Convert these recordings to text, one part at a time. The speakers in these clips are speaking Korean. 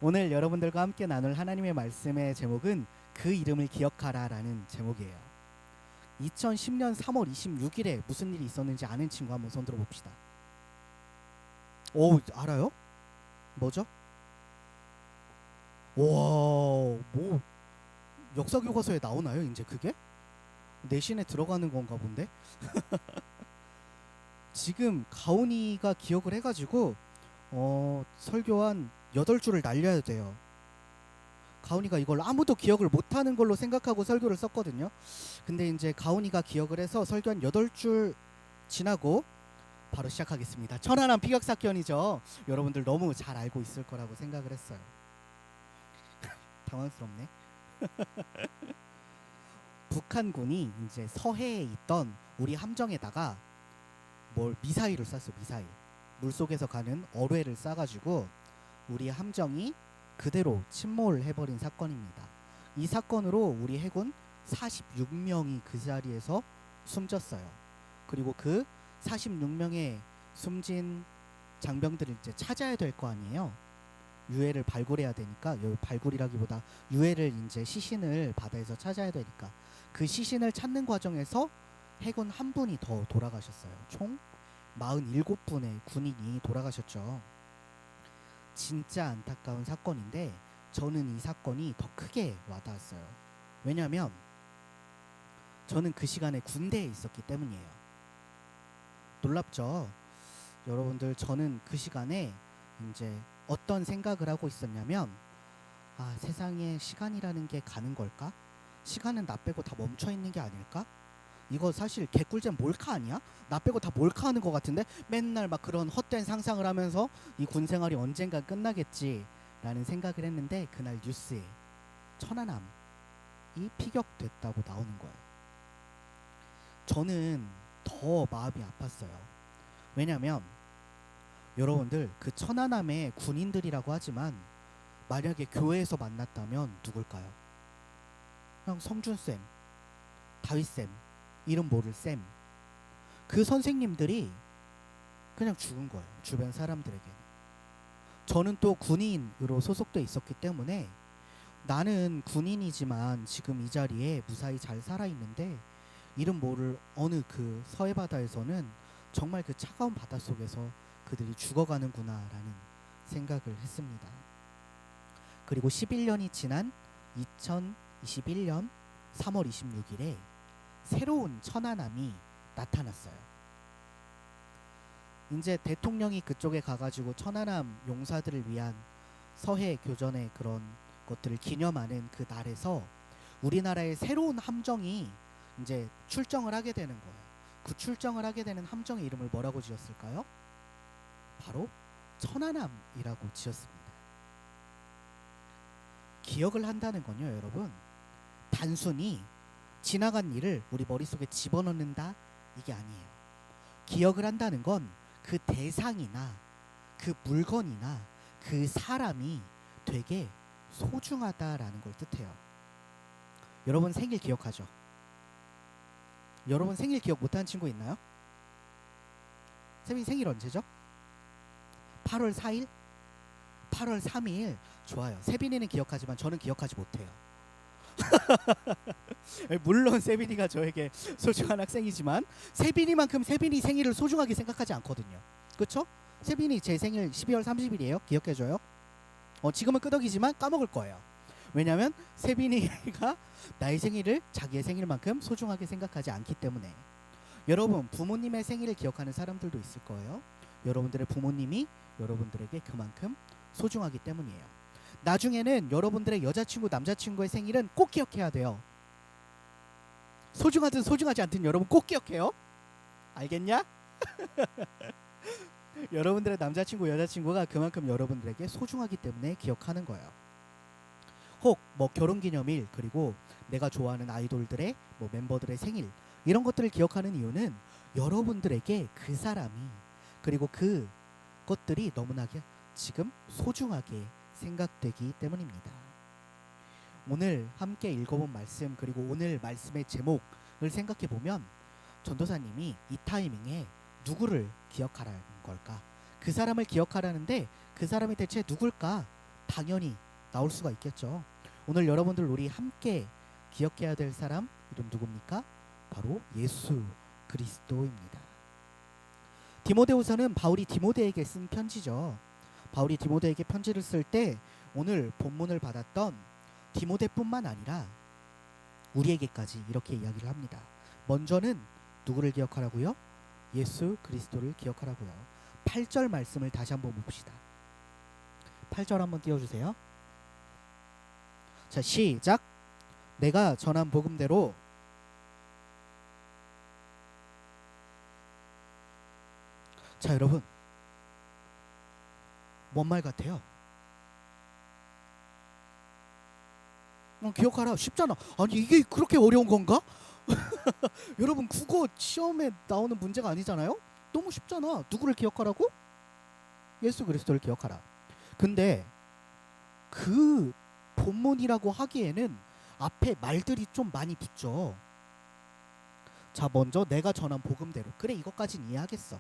오늘 여러분들과 함께 나눌 하나님의 말씀의 제목은 그 이름을 기억하라 라는 제목이에요. 2010년 3월 26일에 무슨 일이 있었는지 아는 친구 한번 손 들어봅시다. 오, 알아요? 뭐죠? 와, 뭐 역사 교과서에 나오나요? 이제 그게? 내신에 들어가는 건가 본데? 지금 가온이가 기억을 해가지고 설교 한 8줄을 날려야 돼요. 가온이가 이걸 아무도 기억을 못하는 걸로 생각하고 설교를 썼거든요. 근데 이제 가온이가 기억을 해서 설교 한 8줄 지나고 바로 시작하겠습니다. 천안함 피격사건이죠. 여러분들 너무 잘 알고 있을 거라고 생각을 했어요. 당황스럽네. 북한군이 이제 서해에 있던 우리 함정에다가 미사일을 쐈어. 미사일. 물속에서 가는 어뢰를 쏴가지고 우리 함정이 그대로 침몰해버린 사건입니다. 이 사건으로 우리 해군 46명이 그 자리에서 숨졌어요. 그리고 그 46명의 숨진 장병들을 이제 찾아야 될 거 아니에요. 유해를 발굴해야 되니까, 발굴이라기보다 유해를 이제 시신을 바다에서 찾아야 되니까 그 시신을 찾는 과정에서 해군 한 분이 더 돌아가셨어요. 총 47분의 군인이 돌아가셨죠. 진짜 안타까운 사건인데 저는 이 사건이 더 크게 와닿았어요. 왜냐하면 저는 그 시간에 군대에 있었기 때문이에요. 놀랍죠? 여러분들, 저는 그 시간에 이제 어떤 생각을 하고 있었냐면, 세상에 시간이라는 게 가는 걸까? 시간은 나 빼고 다 멈춰 있는 게 아닐까? 이거 사실 개꿀잼 몰카 아니야? 나 빼고 다 몰카하는 것 같은데 맨날 막 그런 헛된 상상을 하면서 이 군 생활이 언젠가 끝나겠지 라는 생각을 했는데, 그날 뉴스에 천안함이 피격됐다고 나오는 거예요. 저는 더 마음이 아팠어요. 왜냐면 여러분들, 그 천안함의 군인들이라고 하지만 만약에 교회에서 만났다면 누굴까요? 그냥 성준쌤, 다윗쌤, 이름 모를 쌤, 그 선생님들이 그냥 죽은 거예요. 주변 사람들에게는. 저는 또 군인으로 소속돼 있었기 때문에 나는 군인이지만 지금 이 자리에 무사히 잘 살아있는데 이름 모를 어느 그 서해바다에서는 정말 그 차가운 바닷속에서 그들이 죽어가는구나 라는 생각을 했습니다. 그리고 11년이 지난 2021년 3월 26일에 새로운 천안함이 나타났어요. 이제 대통령이 그쪽에 가가지고 천안함 용사들을 위한 서해 교전의 그런 것들을 기념하는 그 날에서 우리나라의 새로운 함정이 이제 출정을 하게 되는 거예요. 그 출정을 하게 되는 함정의 이름을 뭐라고 지었을까요? 바로 천안함이라고 지었습니다. 기억을 한다는 건요, 여러분, 단순히 지나간 일을 우리 머릿속에 집어넣는다, 이게 아니에요. 기억을 한다는 건 그 대상이나 그 물건이나 그 사람이 되게 소중하다라는 걸 뜻해요. 여러분 생일 기억하죠? 여러분 생일 기억 못하는 친구 있나요? 세빈이 생일 언제죠? 8월 4일? 8월 3일? 좋아요. 세빈이는 기억하지만 저는 기억하지 못해요. 물론 세빈이가 저에게 소중한 학생이지만 세빈이만큼 세빈이 생일을 소중하게 생각하지 않거든요. 그렇죠? 세빈이 제 생일 12월 30일이에요. 기억해줘요. 지금은 끄덕이지만 까먹을 거예요. 왜냐하면 세빈이가 나의 생일을 자기의 생일만큼 소중하게 생각하지 않기 때문에. 여러분, 부모님의 생일을 기억하는 사람들도 있을 거예요. 여러분들의 부모님이 여러분들에게 그만큼 소중하기 때문이에요. 나중에는 여러분들의 여자친구, 남자친구의 생일은 꼭 기억해야 돼요. 소중하든 소중하지 않든 여러분 꼭 기억해요. 알겠냐? 여러분들의 남자친구, 여자친구가 그만큼 여러분들에게 소중하기 때문에 기억하는 거예요. 혹 결혼기념일, 그리고 내가 좋아하는 아이돌들의 멤버들의 생일, 이런 것들을 기억하는 이유는 여러분들에게 그 사람이, 그리고 그 것들이 너무나 지금 소중하게 생각되기 때문입니다. 오늘 함께 읽어본 말씀, 그리고 오늘 말씀의 제목을 생각해 보면 전도사님이 이 타이밍에 누구를 기억하라는 걸까? 그 사람을 기억하라는데 그 사람이 대체 누굴까? 당연히 나올 수가 있겠죠. 오늘 여러분들 우리 함께 기억해야 될 사람 이름 누굽니까? 바로 예수 그리스도입니다. 디모데후서는 바울이 디모데에게 쓴 편지죠. 바울이 디모데에게 편지를 쓸 때 오늘 본문을 받았던 디모데뿐만 아니라 우리에게까지 이렇게 이야기를 합니다. 먼저는 누구를 기억하라고요? 예수 그리스도를 기억하라고요. 8절 말씀을 다시 한번 봅시다. 8절 한번 띄워주세요. 자, 시작. 내가 전한 복음대로 자, 여러분 뭔 말 같아요? 기억하라. 쉽잖아. 아니 이게 그렇게 어려운 건가? 여러분 국어 시험에 나오는 문제가 아니잖아요. 너무 쉽잖아. 누구를 기억하라고? 예수 그리스도를 기억하라. 근데 그 본문이라고 하기에는 앞에 말들이 좀 많이 붙죠. 자, 먼저 내가 전한 복음대로. 그래, 이것까진 이해하겠어.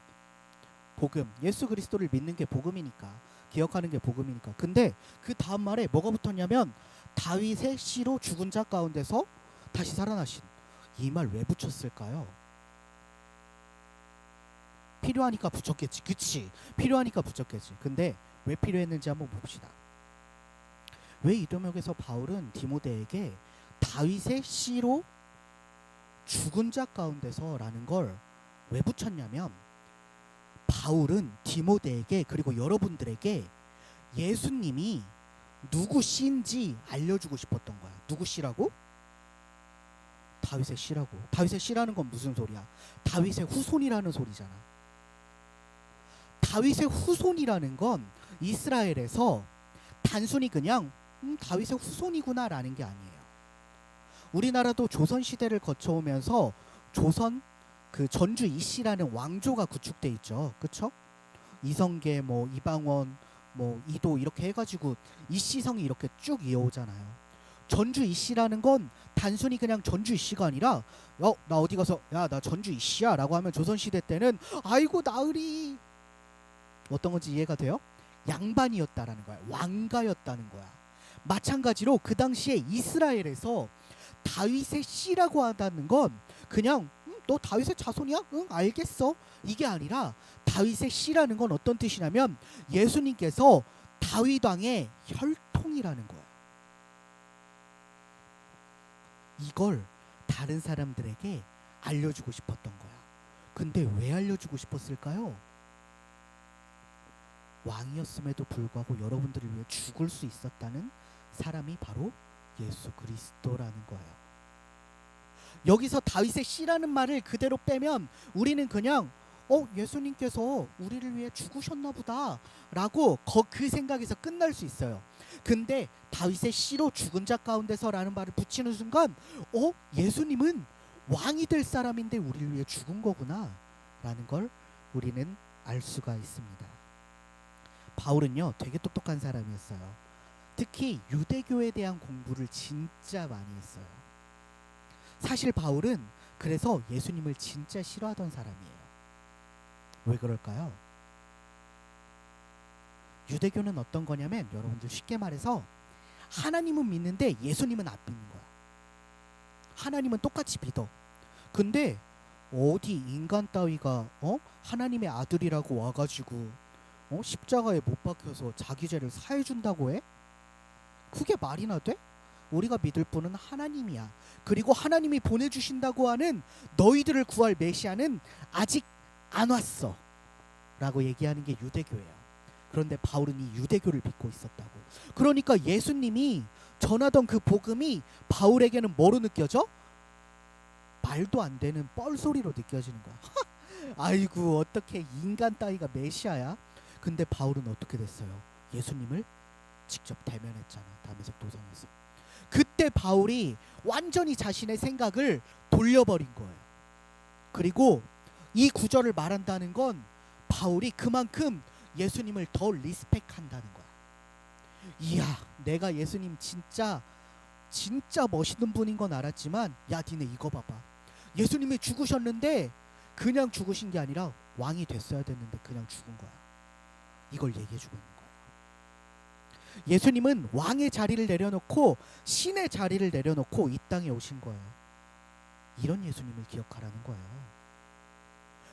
복음, 예수 그리스도를 믿는 게 복음이니까, 기억하는 게 복음이니까. 근데 그 다음 말에 뭐가 붙었냐면 다윗의 씨로 죽은 자 가운데서 다시 살아나신. 이 말 왜 붙였을까요? 필요하니까 붙였겠지. 그치? 필요하니까 붙였겠지. 근데 왜 필요했는지 한번 봅시다. 왜 이 대목에서 바울은 디모데에게 다윗의 씨로 죽은 자 가운데서 라는 걸 왜 붙였냐면 바울은 디모데에게 그리고 여러분들에게 예수님이 누구신지 알려주고 싶었던 거야. 누구시라고? 다윗의 씨라고. 다윗의 씨라는 건 무슨 소리야? 다윗의 후손이라는 소리잖아. 다윗의 후손이라는 건 이스라엘에서 단순히 그냥 다윗의 후손이구나 라는 게 아니에요. 우리나라도 조선시대를 거쳐오면서 조선 그 전주 이씨라는 왕조가 구축돼 있죠. 그쵸? 이성계, 뭐 이방원, 뭐 이도 이렇게 해가지고 이씨성이 이렇게 쭉 이어오잖아요. 전주 이씨라는 건 단순히 그냥 전주 이씨가 아니라 나 어디 가서 야 나 전주 이씨야 라고 하면 조선시대 때는 아이고 나으리 어떤 건지 이해가 돼요? 양반이었다라는 거야. 왕가였다는 거야. 마찬가지로 그 당시에 이스라엘에서 다윗의 씨라고 한다는 건 그냥 너 다윗의 자손이야? 응 알겠어. 이게 아니라 다윗의 씨라는 건 어떤 뜻이냐면 예수님께서 다윗 왕의 혈통이라는 거야. 이걸 다른 사람들에게 알려주고 싶었던 거야. 근데 왜 알려주고 싶었을까요? 왕이었음에도 불구하고 여러분들을 위해 죽을 수 있었다는 사람이 바로 예수 그리스도라는 거예요. 여기서 다윗의 씨라는 말을 그대로 빼면 우리는 그냥 예수님께서 우리를 위해 죽으셨나 보다 라고 그 생각에서 끝날 수 있어요. 근데 다윗의 씨로 죽은 자 가운데서 라는 말을 붙이는 순간 예수님은 왕이 될 사람인데 우리를 위해 죽은 거구나 라는 걸 우리는 알 수가 있습니다. 바울은요 되게 똑똑한 사람이었어요. 특히 유대교에 대한 공부를 진짜 많이 했어요. 사실 바울은 그래서 예수님을 진짜 싫어하던 사람이에요. 왜 그럴까요? 유대교는 어떤 거냐면 여러분들 쉽게 말해서 하나님은 믿는데 예수님은 안 믿는 거야. 하나님은 똑같이 믿어. 근데 어디 인간 따위가 하나님의 아들이라고 와가지고 십자가에 못 박혀서 자기 죄를 사해준다고 해? 그게 말이나 돼? 우리가 믿을 분은 하나님이야. 그리고 하나님이 보내주신다고 하는 너희들을 구할 메시아는 아직 안 왔어 라고 얘기하는 게 유대교예요. 그런데 바울은 이 유대교를 믿고 있었다고. 그러니까 예수님이 전하던 그 복음이 바울에게는 뭐로 느껴져? 말도 안 되는 뻘소리로 느껴지는 거야. 아이고 어떻게 인간 따위가 메시아야? 근데 바울은 어떻게 됐어요? 예수님을 직접 대면했잖아. 다메섹 도상에서. 그때 바울이 완전히 자신의 생각을 돌려버린 거예요. 그리고 이 구절을 말한다는 건 바울이 그만큼 예수님을 더 리스펙한다는 거야. 이야 내가 예수님 진짜 멋있는 분인 건 알았지만 야 니네 이거 봐봐. 예수님이 죽으셨는데 그냥 죽으신 게 아니라 왕이 됐어야 됐는데 그냥 죽은 거야. 이걸 얘기해 주고 있는 거야. 예수님은 왕의 자리를 내려놓고 신의 자리를 내려놓고 이 땅에 오신 거예요. 이런 예수님을 기억하라는 거예요.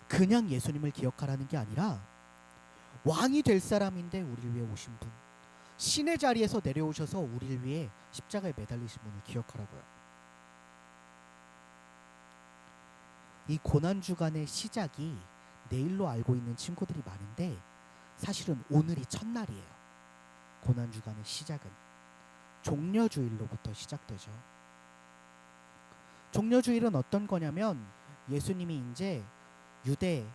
그냥 예수님을 기억하라는 게 아니라 왕이 될 사람인데 우리를 위해 오신 분, 신의 자리에서 내려오셔서 우리를 위해 십자가에 매달리신 분을 기억하라고요. 이 고난주간의 시작이 내일로 알고 있는 친구들이 많은데 사실은 오늘이 첫날이에요. 고난주간의 시작은 종려주일로부터 시작되죠. 종려주일은 어떤 거냐면 예수님이 이제 유대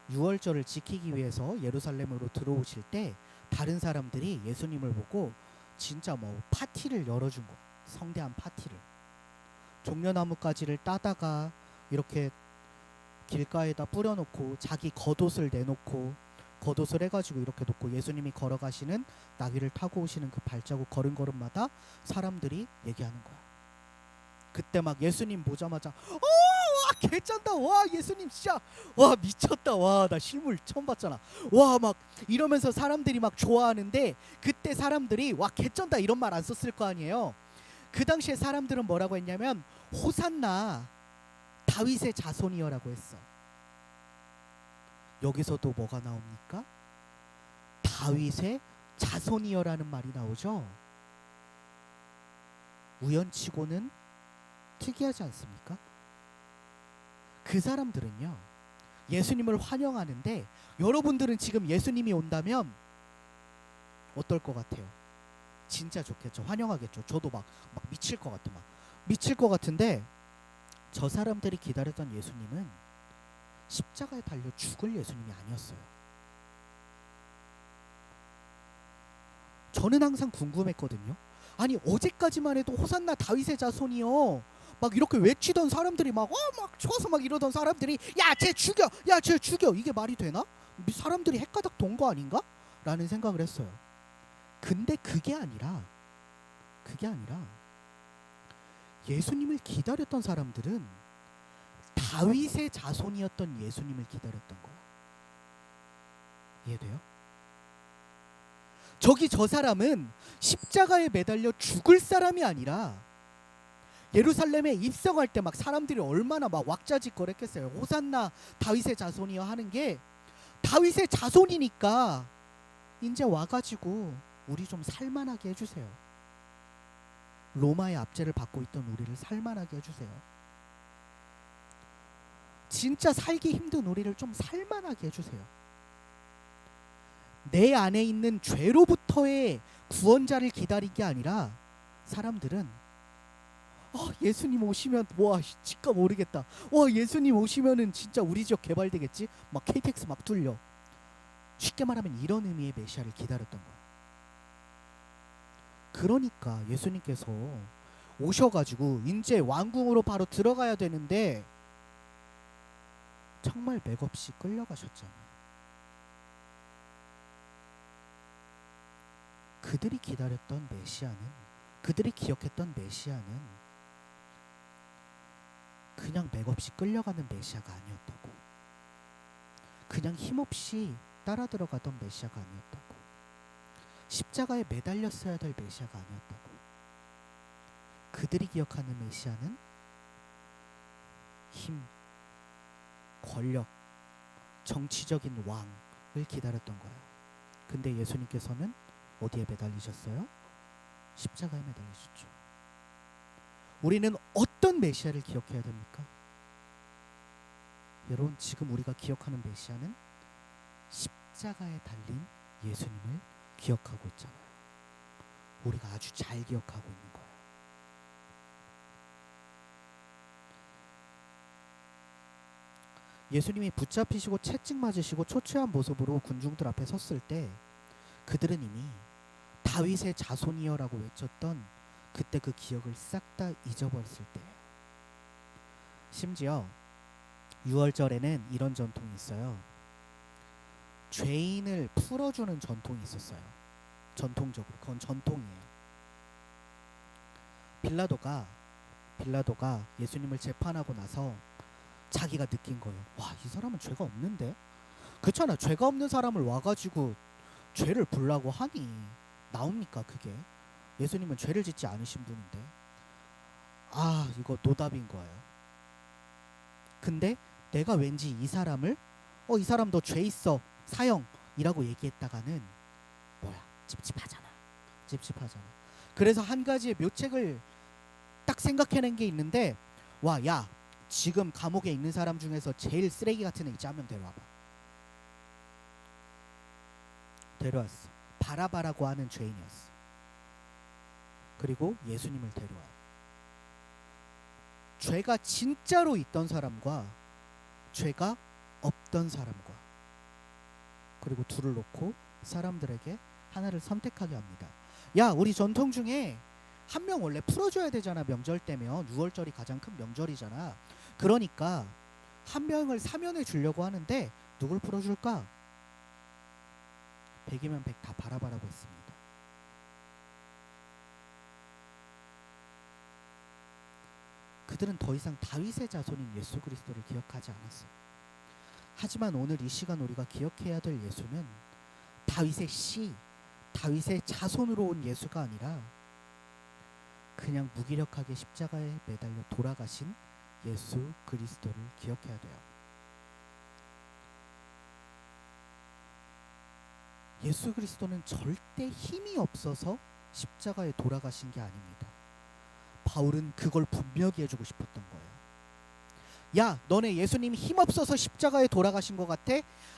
유월절을 지키기 위해서 예루살렘으로 들어오실 때 다른 사람들이 예수님을 보고 진짜 뭐 파티를 열어준 거, 성대한 파티를. 종려나무가지를 따다가 이렇게 길가에다 뿌려놓고 자기 겉옷을 내놓고 겉옷을 해가지고 이렇게 놓고 예수님이 걸어가시는 나귀를 타고 오시는 그 발자국 걸음걸음마다 사람들이 얘기하는 거야. 그때 막 예수님 보자마자 와 개쩐다, 와 예수님 진짜 와 미쳤다, 와 나 실물 처음 봤잖아, 와 막 이러면서 사람들이 막 좋아하는데 그때 사람들이 와 개쩐다 이런 말 안 썼을 거 아니에요. 그 당시에 사람들은 뭐라고 했냐면 호산나 다윗의 자손이여라고 했어. 여기서도 뭐가 나옵니까? 다윗의 자손이여라는 말이 나오죠. 우연치고는 특이하지 않습니까? 그 사람들은요 예수님을 환영하는데 여러분들은 지금 예수님이 온다면 어떨 것 같아요? 진짜 좋겠죠. 환영하겠죠. 저도 막 미칠 것 같아. 막 미칠 것 같은데 저 사람들이 기다렸던 예수님은 십자가에 달려 죽을 예수님이 아니었어요. 저는 항상 궁금했거든요. 아니 어제까지만 해도 호산나 다윗의 자손이요 막 이렇게 외치던 사람들이 막 좋아서 막 이러던 사람들이 야 쟤 죽여, 야 쟤 죽여, 이게 말이 되나? 사람들이 헷가닥 돈 거 아닌가? 라는 생각을 했어요. 근데 그게 아니라 예수님을 기다렸던 사람들은 다윗의 자손이었던 예수님을 기다렸던 거야. 이해돼요? 저 사람은 십자가에 매달려 죽을 사람이 아니라 예루살렘에 입성할 때 막 사람들이 얼마나 막 왁자지껄했겠어요. 호산나 다윗의 자손이여 하는 게 다윗의 자손이니까 이제 와가지고 우리 좀 살만하게 해주세요. 로마의 압제를 받고 있던 우리를 살만하게 해주세요. 진짜 살기 힘든 우리를 좀 살만하게 해주세요. 내 안에 있는 죄로부터의 구원자를 기다린 게 아니라 사람들은 예수님 오시면 와 진짜 모르겠다, 와 예수님 오시면은 진짜 우리 지역 개발되겠지, 막 KTX 막 뚫려. 쉽게 말하면 이런 의미의 메시아를 기다렸던 거야. 그러니까 예수님께서 오셔가지고 이제 왕궁으로 바로 들어가야 되는데 정말 맥없이 끌려가셨잖아요. 그들이 기다렸던 메시아는, 그들이 기억했던 메시아는 그냥 맥없이 끌려가는 메시아가 아니었다고. 그냥 힘없이 따라 들어가던 메시아가 아니었다고. 십자가에 매달렸어야 될 메시아가 아니었다고. 그들이 기억하는 메시아는 힘, 권력, 정치적인 왕을 기다렸던 거예요. 근데 예수님께서는 어디에 매달리셨어요? 십자가에 매달리셨죠. 우리는 어떤 메시아를 기억해야 됩니까? 여러분, 지금 우리가 기억하는 메시아는 십자가에 달린 예수님을 기억하고 있잖아요. 우리가 아주 잘 기억하고 있는 거예요. 예수님이 붙잡히시고 채찍 맞으시고 초췌한 모습으로 군중들 앞에 섰을 때 그들은 이미 다윗의 자손이여라고 외쳤던 그때 그 기억을 싹 다 잊어버렸을 때예요. 심지어 유월절에는 이런 전통이 있어요. 죄인을 풀어주는 전통이 있었어요. 전통적으로 그건 전통이에요. 빌라도가 예수님을 재판하고 나서 자기가 느낀 거예요. 와, 이 사람은 죄가 없는데? 그렇잖아. 죄가 없는 사람을 와가지고 죄를 불라고 하니 나옵니까 그게? 예수님은 죄를 짓지 않으신 분인데. 아, 이거 노답인 거예요. 근데 내가 왠지 이 사람을 이 사람 너 죄 있어 사형이라고 얘기했다가는 뭐야, 찝찝하잖아. 찝찝하잖아. 그래서 한 가지의 묘책을 딱 생각해낸 게 있는데, 와, 야, 지금 감옥에 있는 사람 중에서 제일 쓰레기 같은 애 있지, 하면 데려와봐. 데려왔어. 바라바라고 하는 죄인이었어. 그리고 예수님을 데려와요. 죄가 진짜로 있던 사람과 죄가 없던 사람과, 그리고 둘을 놓고 사람들에게 하나를 선택하게 합니다. 야, 우리 전통 중에 한 명 원래 풀어줘야 되잖아. 명절 때면 6월절이 가장 큰 명절이잖아. 그러니까 한 명을 사면해 주려고 하는데 누굴 풀어줄까? 100이면 100 다 바라바라고 했습니다. 그들은 더 이상 다윗의 자손인 예수 그리스도를 기억하지 않았어요. 하지만 오늘 이 시간 우리가 기억해야 될 예수는 다윗의 씨, 다윗의 자손으로 온 예수가 아니라 그냥 무기력하게 십자가에 매달려 돌아가신 예수 그리스도를 기억해야 돼요. 예수 그리스도는 절대 힘이 없어서 십자가에 돌아가신 게 아닙니다. 바울은 그걸 분명히 해주고 싶었던 거예요. 야, 너네 예수님 힘없어서 십자가에 돌아가신 것 같아?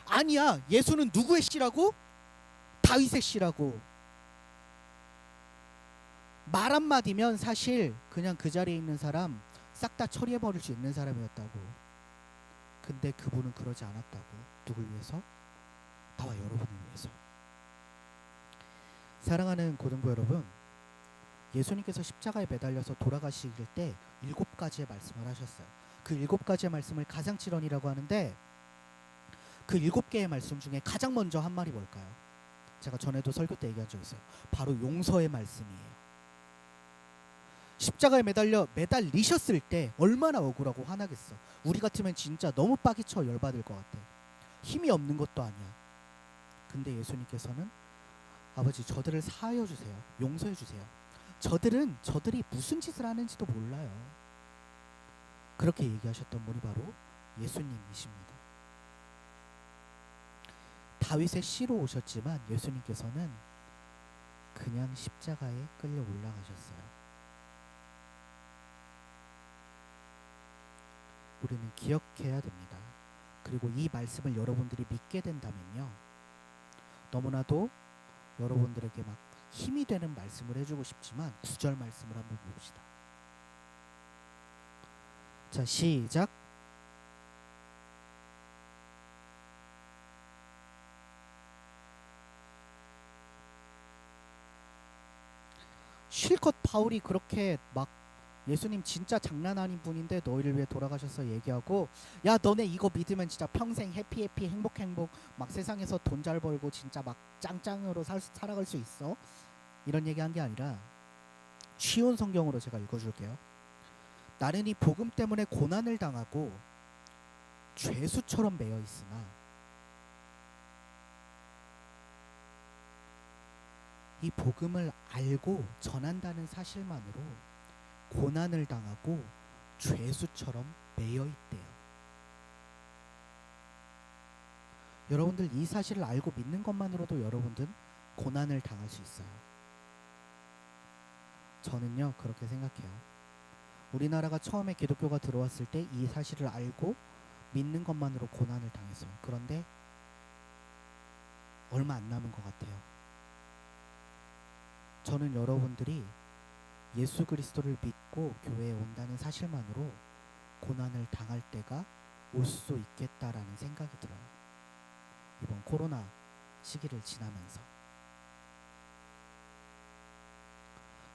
아니야, 예수는 누구의 씨라고? 다윗의 씨라고. 말 한마디면 사실 그냥 그 자리에 있는 사람 싹 다 처리해버릴 수 있는 사람이었다고. 근데 그분은 그러지 않았다고. 누굴 위해서? 나와 여러분을 위해서. 사랑하는 고등부 여러분, 예수님께서 십자가에 매달려서 돌아가실 때 7가지의 말씀을 하셨어요. 그 7가지의 말씀을 가상칠언이라고 하는데, 그 7개의 말씀 중에 가장 먼저 한 말이 뭘까요? 제가 전에도 설교 때 얘기한 적 있어요. 바로 용서의 말씀이에요. 십자가에 매달리셨을 때 얼마나 억울하고 화나겠어. 우리 같으면 진짜 너무 빡이 쳐 열받을 것 같아. 힘이 없는 것도 아니야. 근데 예수님께서는 아버지, 저들을 사하여 주세요. 용서해 주세요. 저들이 무슨 짓을 하는지도 몰라요. 그렇게 얘기하셨던 분이 바로 예수님이십니다. 다윗의 씨로 오셨지만 예수님께서는 그냥 십자가에 끌려 올라가셨어요. 우리는 기억해야 됩니다. 그리고 이 말씀을 여러분들이 믿게 된다면요, 너무나도 여러분들에게 막 힘이 되는 말씀을 해주고 싶지만 9절 말씀을 한번 봅시다. 자, 시작. 실컷 바울이 그렇게 막 예수님 진짜 장난 아닌 분인데 너희를 위해 돌아가셔서 얘기하고, 야, 너네 이거 믿으면 진짜 평생 해피 행복 막 세상에서 돈 잘 벌고 진짜 막 짱짱으로 살아갈 수 있어, 이런 얘기한 게 아니라 쉬운 성경으로 제가 읽어줄게요. 나는 이 복음 때문에 고난을 당하고 죄수처럼 매여 있으나 이 복음을 알고 전한다는 사실만으로 고난을 당하고 죄수처럼 매여 있대요. 여러분들 이 사실을 알고 믿는 것만으로도 여러분들은 고난을 당할 수 있어요. 저는요, 그렇게 생각해요. 우리나라가 처음에 기독교가 들어왔을 때 이 사실을 알고 믿는 것만으로 고난을 당했어요. 그런데 얼마 안 남은 것 같아요. 저는 여러분들이 예수 그리스도를 믿고 교회에 온다는 사실만으로 고난을 당할 때가 올 수 있겠다라는 생각이 들어요. 이번 코로나 시기를 지나면서.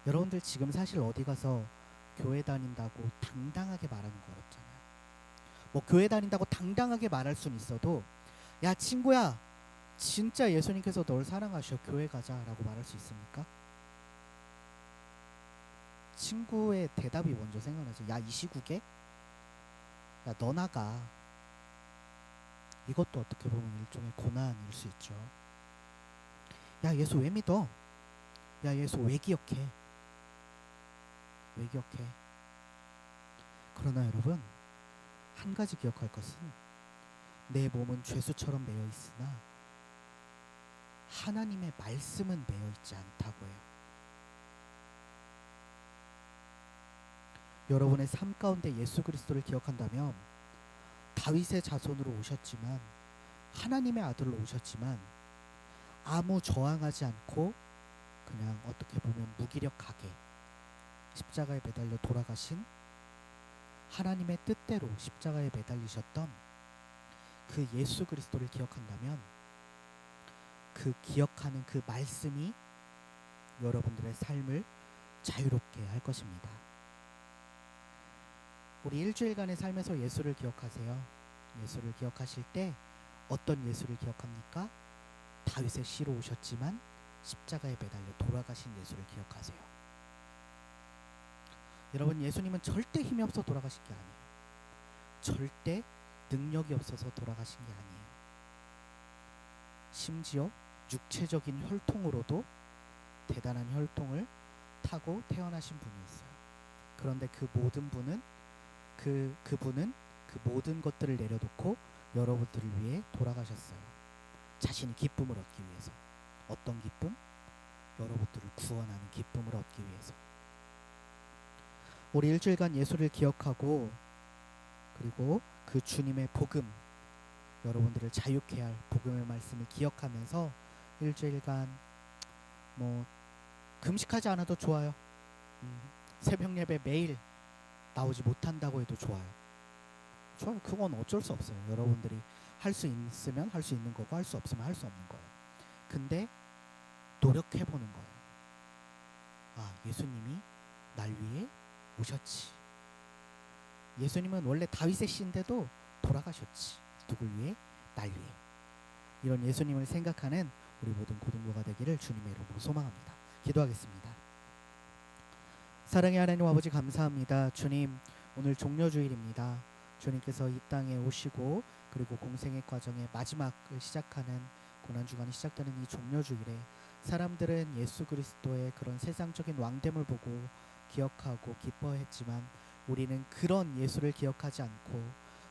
여러분들 지금 사실 어디 가서 교회 다닌다고 당당하게 말하는 거 어렵잖아요. 뭐 교회 다닌다고 당당하게 말할 수는 있어도, 야 친구야, 진짜 예수님께서 널 사랑하셔, 교회 가자라고 말할 수 있습니까? 친구의 대답이 먼저 생각나죠. 야, 이 시국에? 야, 너 나가. 이것도 어떻게 보면 일종의 고난일 수 있죠. 야, 예수 왜 믿어? 야 예수 왜 기억해? 왜 기억해? 그러나 여러분, 한 가지 기억할 것은 내 몸은 죄수처럼 매여 있으나 하나님의 말씀은 매여 있지 않다고 해요. 여러분의 삶 가운데 예수 그리스도를 기억한다면 다윗의 자손으로 오셨지만, 하나님의 아들로 오셨지만 아무 저항하지 않고 그냥 어떻게 보면 무기력하게 십자가에 매달려 돌아가신, 하나님의 뜻대로 십자가에 매달리셨던 그 예수 그리스도를 기억한다면, 그 기억하는 그 말씀이 여러분들의 삶을 자유롭게 할 것입니다. 우리 일주일간의 삶에서 예수를 기억하세요. 예수를 기억하실 때 어떤 예수를 기억합니까? 다윗의 씨로 오셨지만 십자가에 매달려 돌아가신 예수를 기억하세요. 여러분, 예수님은 절대 힘이 없어 돌아가신 게 아니에요. 절대 능력이 없어서 돌아가신 게 아니에요. 심지어 육체적인 혈통으로도 대단한 혈통을 타고 태어나신 분이었어요. 그런데 그분은 그 모든 것들을 내려놓고 여러분들을 위해 돌아가셨어요. 자신이 기쁨을 얻기 위해서. 어떤 기쁨? 여러분들을 구원하는 기쁨을 얻기 위해서. 우리 일주일간 예수를 기억하고, 그리고 그 주님의 복음, 여러분들을 자유케 할 복음의 말씀을 기억하면서 일주일간 금식하지 않아도 좋아요. 새벽 예배 매일 나오지 못한다고 해도 좋아요. 그건 어쩔 수 없어요. 여러분들이 할 수 있으면 할 수 있는 거고, 할 수 없으면 할 수 없는 거예요. 근데 노력해 보는 거예요. 아, 예수님이 날 위해 오셨지. 예수님은 원래 다윗의 씨인데도 돌아가셨지. 누굴 위해? 날 위해. 이런 예수님을 생각하는 우리 모든 고등부가 되기를 주님의 이름으로 소망합니다. 기도하겠습니다. 사랑의 하나님 아버지, 감사합니다. 주님, 오늘 종려주일입니다. 주님께서 이 땅에 오시고, 그리고 공생의 과정의 마지막을 시작하는 고난주간이 시작되는 이 종려주일에 사람들은 예수 그리스도의 그런 세상적인 왕됨을 보고 기억하고 기뻐했지만, 우리는 그런 예수를 기억하지 않고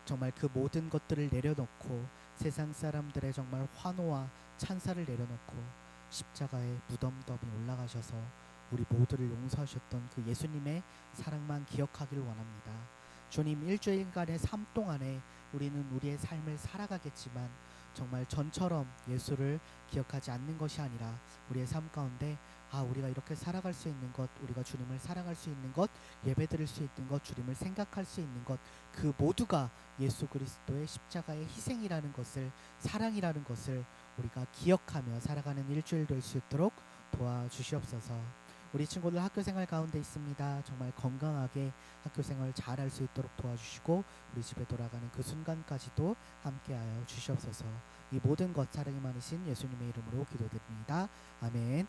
정말 그 모든 것들을 내려놓고 세상 사람들의 정말 환호와 찬사를 내려놓고 십자가에 무덤덤이 올라가셔서 우리 모두를 용서하셨던 그 예수님의 사랑만 기억하기를 원합니다. 주님, 일주일간의 삶 동안에 우리는 우리의 삶을 살아가겠지만 정말 전처럼 예수를 기억하지 않는 것이 아니라 우리의 삶 가운데 우리가 이렇게 살아갈 수 있는 것, 우리가 주님을 사랑할 수 있는 것, 예배드릴 수 있는 것, 주님을 생각할 수 있는 것, 그 모두가 예수 그리스도의 십자가의 희생이라는 것을, 사랑이라는 것을 우리가 기억하며 살아가는 일주일 될 수 있도록 도와주시옵소서. 우리 친구들 학교생활 가운데 있습니다. 정말 건강하게 학교생활 잘할 수 있도록 도와주시고 우리 집에 돌아가는 그 순간까지도 함께하여 주시옵소서. 이 모든 것 사랑이 많으신 예수님의 이름으로 기도드립니다. 아멘.